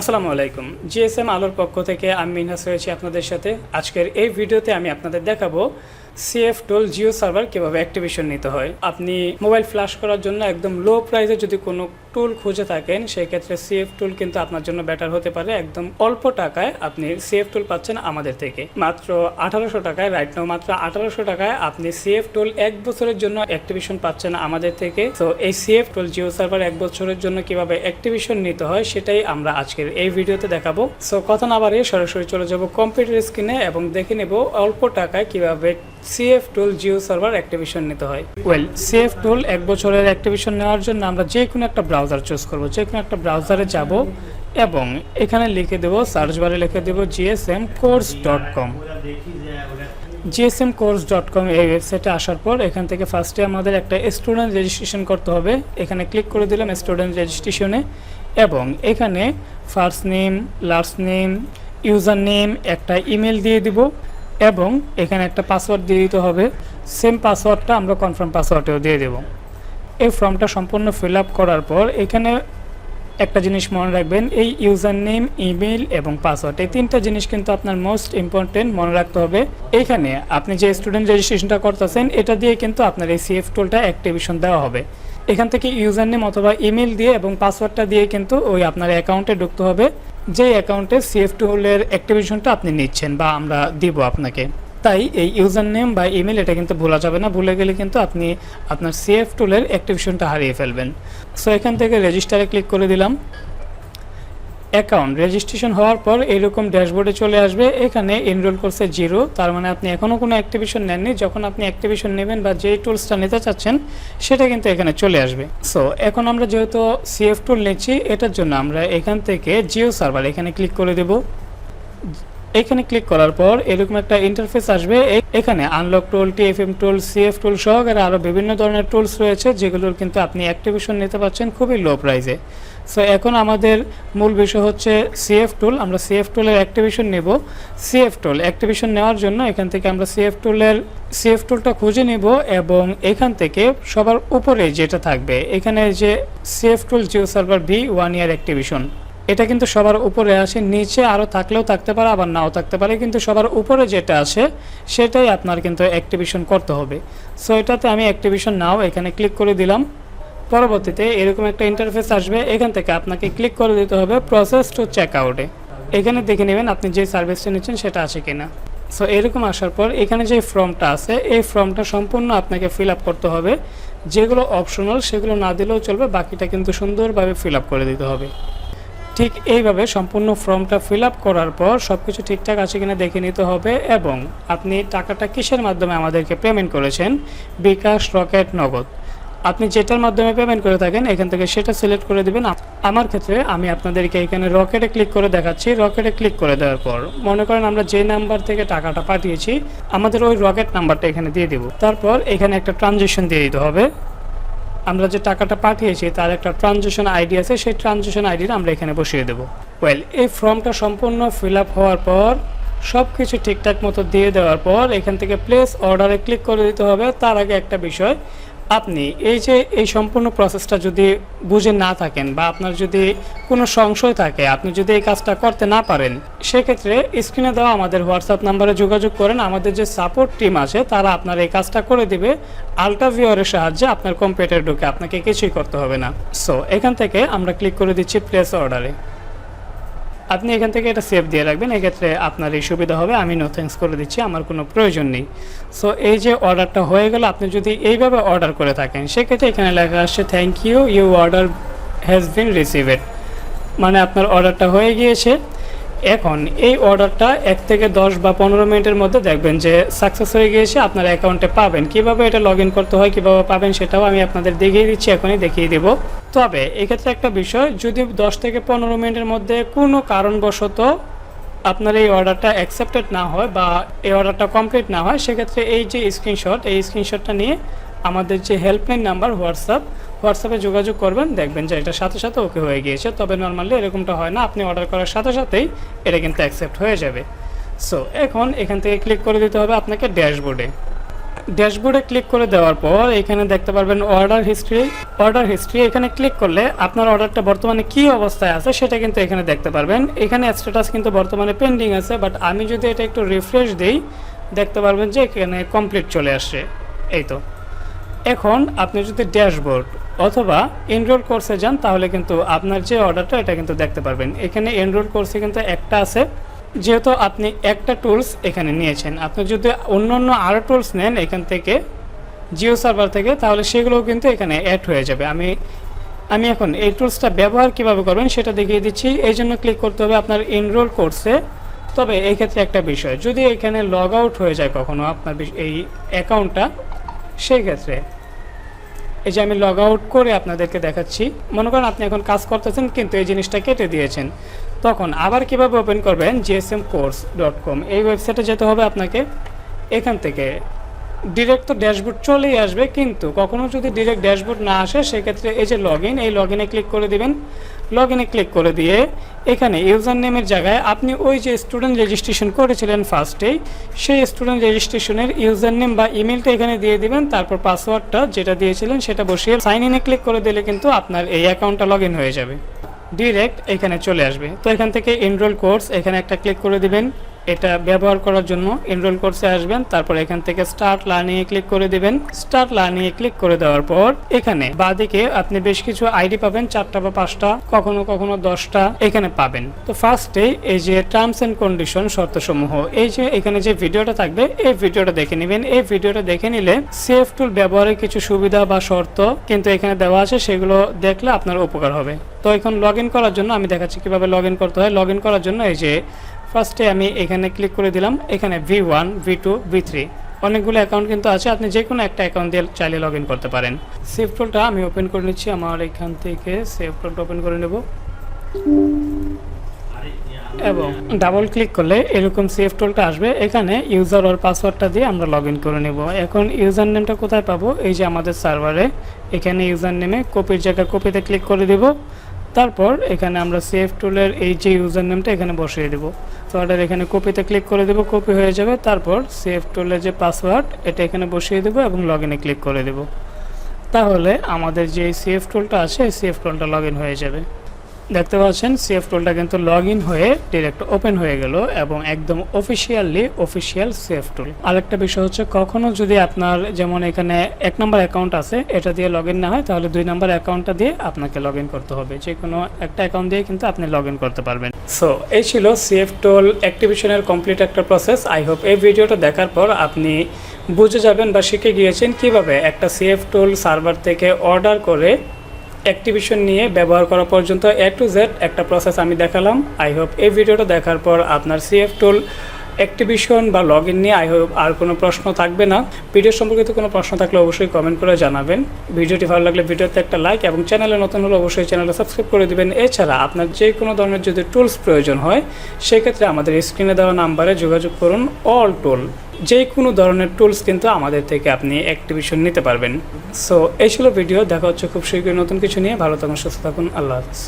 আসসালামু আলাইকুম। জিএসএম আলোর পক্ষ থেকে আমি মিনহাস রয়েছি আপনাদের সাথে। আজকের এই ভিডিওতে আমি আপনাদের দেখাবো সিএফ টুল জিও সার্ভার কীভাবে অ্যাক্টিভেশন নিতে হয়। আপনি মোবাইল ফ্ল্যাশ করার জন্য একদম লো প্রাইসে যদি কোনো টুল খুঁজে থাকেন, সেই ক্ষেত্রে সিএফ টুল কিন্তু আপনার জন্য বেটার হতে পারে। একদম অল্প টাকায় আপনি সিএফ টুল পাচ্ছেন আমাদের থেকে, মাত্র 1800 টাকায়। রাইট নাও মাত্র 1800 টাকায় আপনি সিএফ টুল 1 বছরের জন্য অ্যাক্টিভেশন পাচ্ছেন আমাদের থেকে। তো এই সিএফ টুল জিও সার্ভার 1 বছরের জন্য কিভাবে অ্যাক্টিভেশন নিতে হয় সেটাই আমরা আজকের এই ভিডিওতে দেখাবো। সো কথা না বাড়িয়ে সরাসরি চলে যাব কম্পিউটার স্ক্রিনে এবং দেখে নেব অল্প টাকায় কিভাবে সিএফ টুল জিও সার্ভার অ্যাক্টিভেশন নিতে হয়। সিএফ টুল 1 বছরের অ্যাক্টিভেশন নেওয়ার জন্য আমরা যে কোনো একটা ব্রাউজার চুজ করব। যে কোনো একটা ব্রাউজারে যাব এবং এখানে লিখে দেব, সার্চ বারে লিখে দেব gsmcourse.com। gsmcourse.com এই ওয়েবসাইটে আসার পর এখান থেকে ফার্স্টে আমাদের একটা স্টুডেন্ট রেজিস্ট্রেশন করতে হবে। এখানে ক্লিক করে দিলাম স্টুডেন্ট রেজিস্ট্রেশনে এবং এখানে first name, last name, user name, একটা ইমেল দিয়ে দিব এবং এখানে একটা পাসওয়ার্ড দিয়ে দিতে হবে। সেম পাসওয়ার্ডটা আমরা কনফার্ম পাসওয়ার্ডেও দিয়ে দেব। এই ফর্মটা সম্পূর্ণ ফিল আপ করার পর এখানে একটা জিনিস মনে রাখবেন, এই ইউজার নেম, ইমেল এবং পাসওয়ার্ড, এই তিনটা জিনিস কিন্তু আপনার মোস্ট ইম্পর্টেন্ট মনে রাখতে হবে। এইখানে আপনি যে স্টুডেন্ট রেজিস্ট্রেশনটা করতেছেন এটা দিয়ে কিন্তু আপনার এই সিএফ টুলটা অ্যাক্টিভেশন দেওয়া হবে। এখান থেকে ইউজার নেম অথবা ইমেল দিয়ে এবং পাসওয়ার্ডটা দিয়ে কিন্তু ওই আপনার অ্যাকাউন্টে ঢুকতে হবে, যে অ্যাকাউন্টে সিএফ টুলের অ্যাক্টিভেশনটা আপনি নিচ্ছেন বা আমরা দিব আপনাকে। তাই এই ইউজার নেম বা ইমেল এটা কিন্তু ভোলা যাবে না, ভুলে গেলে কিন্তু আপনি আপনার সিএফ টুলের অ্যাক্টিভেশনটা হারিয়ে ফেলবেন। সো এখান থেকে রেজিস্টারে ক্লিক করে দিলাম। অ্যাকাউন্ট রেজিস্ট্রেশন হওয়ার পর এরকম ড্যাশবোর্ডে চলে আসবে। এখানে এনরোল করছে 0, তার মানে আপনি এখনও কোনো অ্যাক্টিভেশন নেননি। যখন আপনি অ্যাক্টিভেশন নেবেন বা যেই টুলসটা নিতে চাচ্ছেন সেটা কিন্তু এখানে চলে আসবে। সো এখন আমরা যেহেতু সিএফ টুল নিচ্ছি, এটার জন্য আমরা এখান থেকে জিও সার্ভার এখানে ক্লিক করে দেব। এখানে ক্লিক করার পর এরকম একটা ইন্টারফেস আসবে। এখানে আনলক টুল, টিএফএম টুল, সিএফ টুল সহকারে আরও বিভিন্ন ধরনের টুলস রয়েছে যেগুলোর কিন্তু আপনি অ্যাক্টিভেশন নিতে পারছেন খুবই লো প্রাইসে। সো এখন আমাদের মূল বিষয় হচ্ছে সিএফ টুল। আমরা সিএফ টুলের অ্যাক্টিভেশন নেব। সিএফ টুল অ্যাক্টিভেশন নেওয়ার জন্য এখান থেকে আমরা সিএফ টুলটা খুঁজে নেব এবং এখান থেকে সবার উপরে যেটা থাকবে এখানে যে সিএফ টুল জিও সার্ভার ভি 1 ইয়ার অ্যাক্টিভেশন, এটা কিন্তু সবার উপরে আসে। নিচে আরও থাকলেও থাকতে পারে, আবার নাও থাকতে পারে, কিন্তু সবার উপরে যেটা আছে সেটাই আপনার কিন্তু অ্যাক্টিভেশন করতে হবে। সো এটাতে আমি অ্যাক্টিভেশন নাও এখানে ক্লিক করে দিলাম। পরবর্তীতে এরকম একটা ইন্টারফেস আসবে। এখান থেকে আপনাকে ক্লিক করে দিতে হবে প্রসেস টু চেক আউটে। এখানে দেখে নেবেন আপনি যে সার্ভিসটা নিচ্ছেন সেটা আছে কিনা। সো এরকম আসার পর এখানে যে ফর্মটা আছে এই ফর্মটা সম্পূর্ণ আপনাকে ফিল আপ করতে হবে। যেগুলো অপশনাল সেগুলো না দিলেও চলবে, বাকিটা কিন্তু সুন্দরভাবে ফিল আপ করে দিতে হবে। ঠিক এইভাবে সম্পূর্ণ ফর্মটা ফিল আপ করার পর সব কিছু ঠিকঠাক আছে কিনা দেখে নিতে হবে এবং আপনি টাকাটা কিসের মাধ্যমে আমাদেরকে পেমেন্ট করেছেন, বিকাশ, রকেট, নগদ, আপনি যেটার মাধ্যমে পেমেন্ট করে থাকেন এখান থেকে সেটা সিলেক্ট করে দেবেন। আমার ক্ষেত্রে আমি আপনাদেরকে এখানে রকেটে ক্লিক করে দেখাচ্ছি। রকেটে ক্লিক করে দেওয়ার পর মনে করেন আমরা যে নাম্বার থেকে টাকাটা পাঠিয়েছি আমাদের ওই রকেট নাম্বারটা এখানে দিয়ে দেব। তারপর এখানে একটা ট্রানজ্যাকশন দিয়ে দিতে হবে। আমরা যে টাকাটা পাঠিয়েছি তার একটা ট্রানজ্যাকশন আইডি আছে, সেই ট্রানজ্যাকশন আইডিটা আমরা এখানে বসিয়ে দেবো। এই ফর্মটা সম্পূর্ণ ফিল আপ হওয়ার পর সব কিছু ঠিকঠাক মতো দিয়ে দেওয়ার পর এখান থেকে প্লেস অর্ডারে ক্লিক করে দিতে হবে। তার আগে একটা বিষয়, আপনি এই সম্পূর্ণ প্রসেসটা যদি বুঝে না থাকেন বা আপনার যদি কোনো সংশয় থাকে, আপনি যদি এই কাজটা করতে না পারেন, সেক্ষেত্রে স্ক্রিনে দেওয়া আমাদের হোয়াটসঅ্যাপ নাম্বারে যোগাযোগ করেন। আমাদের যে সাপোর্ট টিম আছে তারা আপনার এই কাজটা করে দিবে আল্ট্রাভিউয়ারের সাহায্যে। আপনার কম্পিউটার ঢুকে আপনাকে কিছুই করতে হবে না। সো এখান থেকে আমরা ক্লিক করে দিচ্ছি প্লেস অর্ডারে। আপনি এখান থেকে এটা সেভ দিয়ে রাখবেন, এক্ষেত্রে আপনার এই সুবিধা হবে। আমি নো থ্যাঙ্কস করে দিচ্ছি, আমার কোনো প্রয়োজন নেই। সো এই যে অর্ডারটা হয়ে গেল, আপনি যদি এইভাবে অর্ডার করে থাকেন সেক্ষেত্রে এখানে লেখা আসছে thank you, you order has been received, মানে আপনার অর্ডারটা হয়ে গিয়েছে। এখন এই অর্ডারটা 1 থেকে 10 বা 15 মিনিটের মধ্যে দেখবেন যে সাকসেস হয়ে গিয়েছে, আপনার অ্যাকাউন্টে পাবেন। কিভাবে এটা লগ ইন করতে হয়, কিভাবে পাবেন সেটাও আমি আপনাদের দেখিয়ে দিচ্ছি, এখনই দেখিয়ে দেব। তবে এক্ষেত্রে একটা বিষয়, যদি 10 থেকে 15 মিনিটের মধ্যে কোনো কারণবশত আপনার এই অর্ডারটা অ্যাকসেপ্টেড না হয় বা এই অর্ডারটা কমপ্লিট না হয়, সেক্ষেত্রে এই যে স্ক্রিনশটটা নিয়ে আমাদের যে হেল্পলাইন নাম্বার হোয়াটসঅ্যাপে যোগাযোগ করবেন, দেখবেন যে এটার সাথে সাথে ওকে হয়ে গিয়েছে। তবে নর্মালি এরকমটা হয় না, আপনি অর্ডার করার সাথে সাথেই এটা কিন্তু অ্যাকসেপ্ট হয়ে যাবে। সো এখন এখান থেকে ক্লিক করে দিতে হবে আপনাকে ড্যাশবোর্ডে। ড্যাশবোর্ডে ক্লিক করে দেওয়ার পর এখানে দেখতে পারবেন অর্ডার হিস্ট্রি এখানে ক্লিক করলে আপনার অর্ডারটা বর্তমানে কি অবস্থায় আছে সেটা কিন্তু এখানে দেখতে পারবেন। এখানে স্ট্যাটাস কিন্তু বর্তমানে পেন্ডিং আছে, বাট আমি যদি এটা একটু রিফ্রেশ দিই দেখতে পারবেন যে এখানে কমপ্লিট চলে আসছে। এই তো এখন আপনি যদি ড্যাশবোর্ড অথবা এনরোল কোর্সে যান তাহলে কিন্তু আপনার যে অর্ডারটা এটা কিন্তু দেখতে পারবেন। এখানে এনরোল কোর্সে কিন্তু একটা আছে, যেহেতু আপনি একটা টুলস এখানে নিয়েছেন, আপনি যদি অন্য আরও টুলস নেন এখান থেকে জিও সার্ভার থেকে তাহলে সেগুলোও কিন্তু এখানে অ্যাড হয়ে যাবে। আমি এখন এই টুলসটা ব্যবহার কিভাবে করবেন সেটা দেখিয়ে দিচ্ছি। এই জন্য ক্লিক করতে হবে আপনার এনরোল কোর্সে। তবে এই ক্ষেত্রে একটা বিষয়, যদি এখানে লগ আউট হয়ে যায় কখনো আপনার এই অ্যাকাউন্টটা, সেই ক্ষেত্রে এই যে আমি লগ আউট করে আপনাদেরকে দেখাচ্ছি, মনে করেন আপনি এখন কাজ করতেছেন কিন্তু এই জিনিসটা কেটে দিয়েছেন, তখন আবার কিভাবে ওপেন করবেন, gsmcourse.com এই ওয়েবসাইটে যেতে হবে আপনাকে। এখান থেকে ডিরেক্ট তো ড্যাশবোর্ড চলেই আসবে, কিন্তু কখনো যদি ডিরেক্ট ড্যাশবোর্ড না আসে সেক্ষেত্রে এই যে লগ ইনে ক্লিক করে দিবেন। লগ ইনে ক্লিক করে দিয়ে এখানে ইউজার নেমের জায়গায় আপনি ওই যে স্টুডেন্ট রেজিস্ট্রেশন করেছিলেন ফার্স্টেই, সেই স্টুডেন্ট রেজিস্ট্রেশনের ইউজার নেম বা ইমেলটা এখানে দিয়ে দিবেন, তারপর পাসওয়ার্ডটা যেটা দিয়েছিলেন সেটা বসিয়ে সাইন ইনে ক্লিক করে দিলে কিন্তু আপনার এই অ্যাকাউন্টটা লগ ইন হয়ে যাবে, ডিরেক্ট এখানে চলে আসবে। তো এখান থেকে এনরোল কোর্স এখানে একটা ক্লিক করে দিবেন, এটা ব্যবহার করার জন্য এনরোল কোর্সে আসবেন। তারপর এখান থেকে স্টার্ট লার্নিং এ ক্লিক করে দিবেন। স্টার্ট লার্নিং এ ক্লিক করে দেওয়ার পর এখানে বাঁদিকে আপনি বেশ কিছু আইডি পাবেন, 4টা বা 5টা, কখনো কখনো 10টা এখানে পাবেন। তো ফার্স্টে এই যে টার্মস এন্ড কন্ডিশন শর্তসমূহ, এই যে এখানে যে ভিডিওটা থাকবে এই ভিডিওটা দেখে নেবেন। এই ভিডিওটা দেখে নিলে সেফ টুল ব্যবহারের কিছু সুবিধা বা শর্ত কিন্তু এখানে দেওয়া আছে, সেগুলো দেখলে আপনার উপকার হবে। তো এখন লগ ইন করার জন্য আমি দেখাচ্ছি কিভাবে লগ ইন করতে হয়। লগ ইন করার জন্য এই যে ফার্স্টে আমি এখানে ক্লিক করে দিলাম, এখানে V1 V2 V3 অনেকগুলো অ্যাকাউন্ট কিন্তু আছে, আপনি যে কোনো একটা অ্যাকাউন্ট দিয়ে চাইলে লগ ইন করতে পারেন। সেভ টুলটা আমি ওপেন করে নিচ্ছি, আমার এখান থেকে সেভ টুলটা ওপেন করে নেব এবং ডাবল ক্লিক করলে এরকম সেভ টুলটা আসবে। এখানে ইউজার ওর পাসওয়ার্ডটা দিয়ে আমরা লগ ইন করে নেব। এখন ইউজার নেমটা কোথায় পাবো, এই যে আমাদের সার্ভারে এখানে ইউজার নেমে কপির জায়গায় কপিতে ক্লিক করে দেব। তারপর এখানে আমরা সেভ টুলের এই যে ইউজার নেমটা এখানে বসিয়ে দেব। তো অর্ডার এখানে কপিতে ক্লিক করে দেব, কপি হয়ে যাবে। তারপর সেভ টুলের যে পাসওয়ার্ড এটা এখানে বসিয়ে দেব এবং লগ ইনে ক্লিক করে দেব। তাহলে আমাদের যে সেভ টুলটা আছে এই সেভ টুলটা লগ ইন হয়ে যাবে। দেখতে পাচ্ছেন সেভ টুলটা কিন্তু লগ ইন হয়ে ডিরেক্ট ওপেন হয়ে গেল এবং একদম অফিসিয়াল সেভ টুল। আরেকটা বিষয় হচ্ছে, কখনো যদি আপনার যেমন এখানে 1 নম্বর অ্যাকাউন্ট আছে এটা দিয়ে লগ ইন না হয় তাহলে 2 নম্বর অ্যাকাউন্টটা দিয়ে আপনাকে লগ ইন করতে হবে। যে কোনো একটা অ্যাকাউন্ট দিয়ে কিন্তু আপনি লগ ইন করতে পারবেন। সো এই ছিল সেভ টুল অ্যাক্টিভেশনের কমপ্লিট একটা প্রসেস। আই হোপ এই ভিডিওটা দেখার পর আপনি বুঝে যাবেন বা শিখে গিয়েছেন কিভাবে একটা সেভ টুল সার্ভার থেকে অর্ডার করে অ্যাক্টিভেশন নিয়ে ব্যবহার করা পর্যন্ত A to Z একটা প্রসেস আমি দেখালাম। আই হোপ এই ভিডিওটা দেখার পর আপনার সেভ টুল অ্যাক্টিভেশন বা লগ ইন নিয়ে আই হোপ আর কোনো প্রশ্ন থাকবে না। ভিডিও সম্পর্কিত কোনো প্রশ্ন থাকলে অবশ্যই কমেন্ট করে জানাবেন। ভিডিওটি ভালো লাগলে ভিডিওতে একটা লাইক এবং চ্যানেলে নতুন হলে অবশ্যই চ্যানেলটা সাবস্ক্রাইব করে দেবেন। এছাড়া আপনার যে কোনো ধরনের যদি টুলস প্রয়োজন হয় সেক্ষেত্রে আমাদের স্ক্রিনে দেওয়া নাম্বারে যোগাযোগ করুন। অল টুল, যে কোনো ধরনের টুলস কিন্তু আমাদের থেকে আপনি অ্যাক্টিভেশন নিতে পারবেন। সো এই ছিল ভিডিও, দেখা হচ্ছে খুব শীঘ্রই নতুন কিছু নিয়ে। ভালো থাকুন, সুস্থ থাকুন, আল্লাহ হাফেজ।